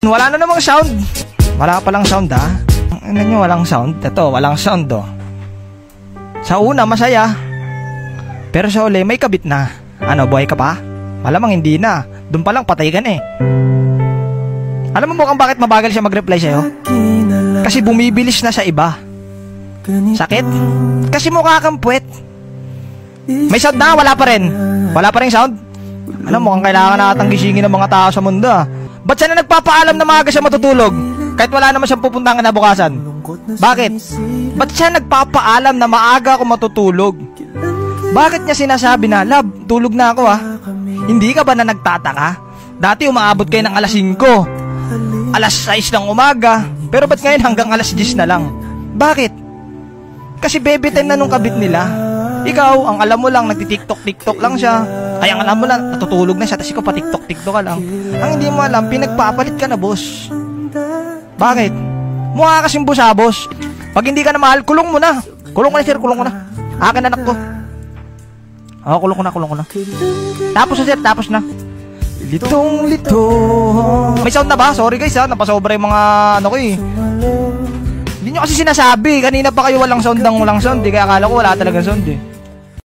Wala na namang sound. Wala palang sound ha. Ano nyo, walang sound? Ito, walang sound oh. Sa una, masaya. Pero sa uli, may kabit na. Ano, buhay ka pa? Malamang hindi na. Doon pa lang, patay ka na eh. Alam mo mukhang bakit mabagal siya mag-reply sa'yo? Kasi bumibilis na sa iba. Sakit? Kasi mukha kang puwet. May sound na, wala pa rin. Wala pa rin sound? Alam mo, mukhang kailangan natang gisingin ng mga tao sa mundo ah. Ba't siya na nagpapaalam na maaga siya matutulog? Kahit wala naman siyang pupuntang kinabukasan. Bakit? Ba't siya nagpapaalam na maaga ako matutulog? Bakit niya sinasabi na, love, tulog na ako ah? Hindi ka ba na nagtataka? Dati umaabot kayo ng alas 5, alas 6 ng umaga, pero ba't ngayon hanggang alas 10 na lang? Bakit? Kasi baby time na nung kabit nila. Ikaw, ang alam mo lang, nagtitiktok-tiktok lang siya. Ay, ang alam mo lang, natutulog na siya, tapos ikaw pa tiktok-tiktok ka lang. Ang hindi mo alam, pinagpapalit ka na, boss. Bakit? Mukha kasing busabos. Pag hindi ka na mahal, kulong mo na. Kulong ko na, sir, kulong ko na. Akin anak ko. Oo, kulong ko na. Tapos na, sir, tapos na. Litong-lito. May sound na ba? Sorry guys ha, napasobra yung mga ano ko eh. Hindi nyo kasi sinasabi. Kanina pa kayo walang sound ng walang sound. Di kaya akala ko wala talagang sound eh.